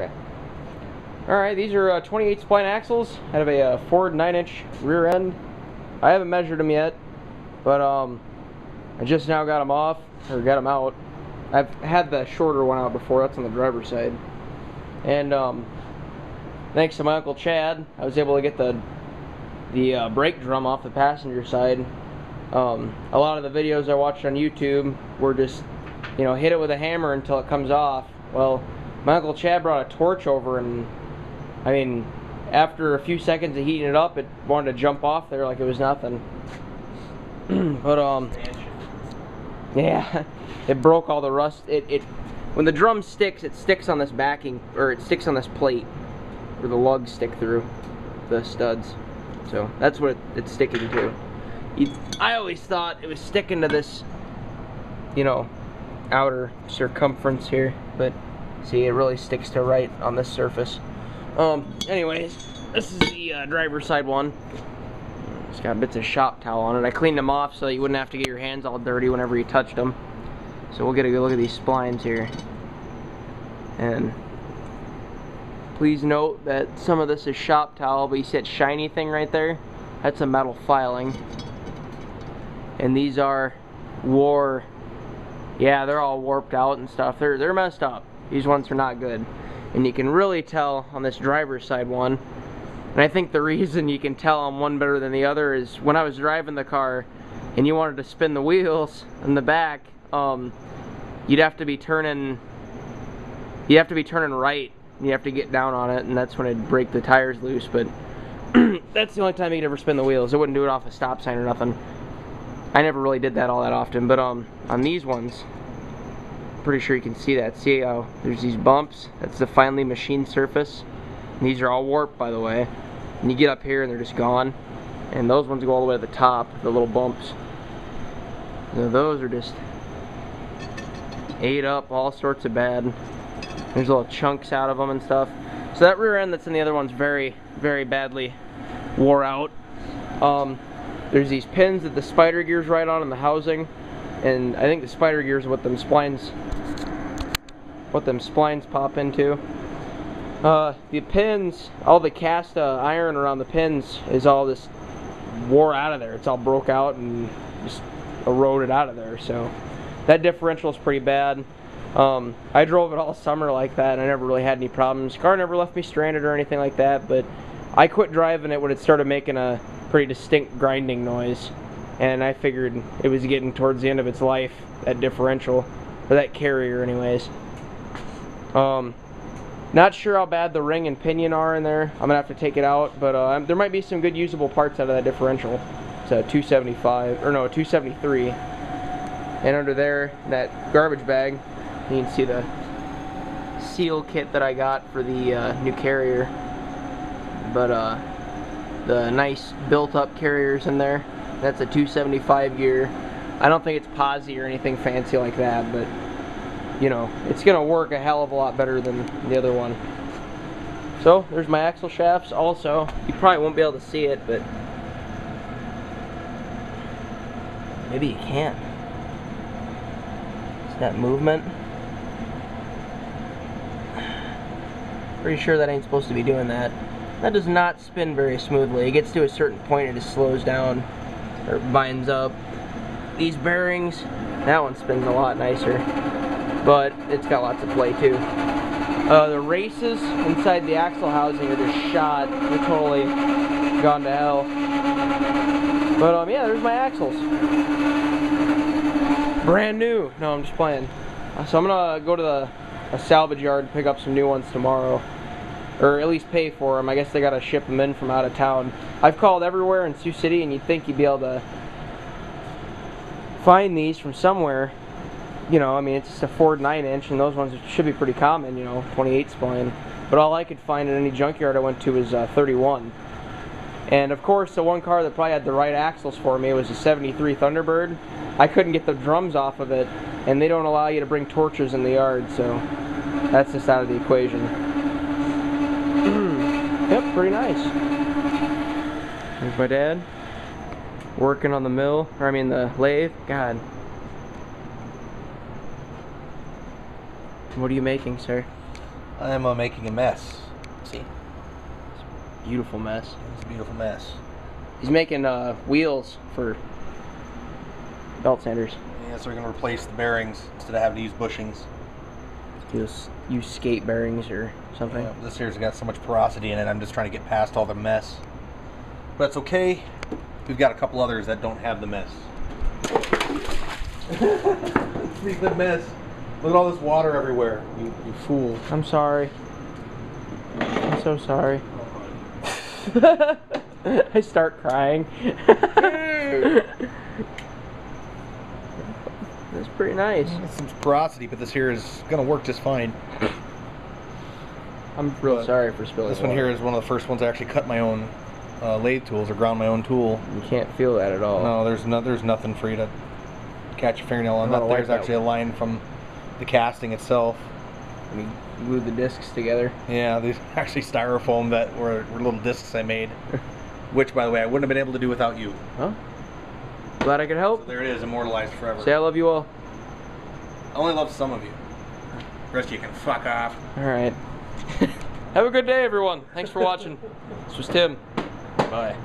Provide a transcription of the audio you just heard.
Okay. Alright, these are 28 spline axles out of a Ford 9-inch rear end. I haven't measured them yet, but I just now got them off, or got them out. I've had the shorter one out before, that's on the driver's side. And thanks to my Uncle Chad, I was able to get the brake drum off the passenger side. A lot of the videos I watched on YouTube were just, you know, hit it with a hammer until it comes off. Well, my Uncle Chad brought a torch over, and I mean, after a few seconds of heating it up, it wanted to jump off there like it was nothing. But yeah, it broke all the rust. When the drum sticks, it sticks on this backing, or it sticks on this plate where the lugs stick through the studs. So that's what it's sticking to. I always thought it was sticking to this, you know, outer circumference here, but see, it really sticks to right on this surface. Anyways, this is the driver's side one. It's got bits of shop towel on it. I cleaned them off so that you wouldn't have to get your hands all dirty whenever you touched them. So we'll get a good look at these splines here. And please note that some of this is shop towel, but you see that shiny thing right there? That's a metal filing. And these are yeah, they're all warped out and stuff. They're messed up. These ones are not good. And you can really tell on this driver's side one. And I think the reason you can tell on one better than the other is when I was driving the car and you wanted to spin the wheels in the back, you'd have to be turning right. You have to get down on it, and that's when it'd break the tires loose. But that's the only time you could ever spin the wheels. It wouldn't do it off a stop sign or nothing. I never really did that all that often, but on these ones, pretty sure you can see that. See how there's these bumps? That's the finely machined surface. And these are all warped, by the way. And you get up here and they're just gone. And those ones go all the way to the top, the little bumps. So those are just ate up, all sorts of bad. There's little chunks out of them and stuff. So that rear end that's in the other one's very, very badly wore out. There's these pins that the spider gear's right on in the housing. And I think the spider gears are what them splines pop into. The pins, all the cast iron around the pins is all just wore out of there. It's all broke out and just eroded out of there. So that differential is pretty bad. I drove it all summer like that, and I never really had any problems. Car never left me stranded or anything like that, but I quit driving it when it started making a pretty distinct grinding noise. And I figured it was getting towards the end of its life, that differential, or that carrier anyways. Not sure how bad the ring and pinion are in there. I'm gonna have to take it out, but there might be some good usable parts out of that differential. It's a 275, or no, a 273. And under there, that garbage bag, you can see the seal kit that I got for the new carrier. But the nice built-up carriers in there. That's a 275 gear. I don't think it's posi or anything fancy like that, but you know, it's gonna work a hell of a lot better than the other one. So there's my axle shafts. Also, you probably won't be able to see it, but maybe you can. It's that movement. Pretty sure that ain't supposed to be doing that. That does not spin very smoothly. It gets to a certain point, it just slows down or binds up. These bearings, that one spins a lot nicer, but it's got lots of play too. The races inside the axle housing are just shot. They're totally gone to hell. But yeah, there's my axles. Brand new. No, I'm just playing. So I'm gonna go to a salvage yard and pick up some new ones tomorrow. Or at least pay for them. I guess they gotta ship them in from out of town. I've called everywhere in Sioux City, and you'd think you'd be able to find these from somewhere. You know, I mean, it's just a Ford 9-inch, and those ones should be pretty common, you know, 28 spline. But all I could find in any junkyard I went to was 31. And of course, the one car that probably had the right axles for me was a 73 Thunderbird. I couldn't get the drums off of it, and they don't allow you to bring torches in the yard, so that's just out of the equation. Yep, pretty nice. There's my dad working on the mill, or I mean the lathe. God. What are you making, sir? I am making a mess. See? Beautiful mess. It's a beautiful mess. He's making wheels for belt sanders. Yeah, so we're going to replace the bearings instead of having to use bushings. Use skate bearings or something. Yeah, this here's got so much porosity in it, I'm just trying to get past all the mess. But it's okay. We've got a couple others that don't have the mess. See the mess. Look at all this water everywhere. You fool. I'm sorry. I'm so sorry. I start crying. That's pretty nice. Some porosity, but this here is going to work just fine. I'm real sorry for spilling This one water. here is one of the first ones I actually cut my own lathe tools or ground my own tool. You can't feel that at all. No, there's nothing for you to catch your fingernail on. I'm That gonna there's wipe actually that. a line from the casting itself. We glued the discs together. Yeah, these actually styrofoam that were little discs I made. Which, by the way, I wouldn't have been able to do without you. Huh? Glad I could help. So there it is, immortalized forever. Say I love you all. I only love some of you. The rest of you can fuck off. Alright. Have a good day, everyone. Thanks for watching. This was Tim. Bye.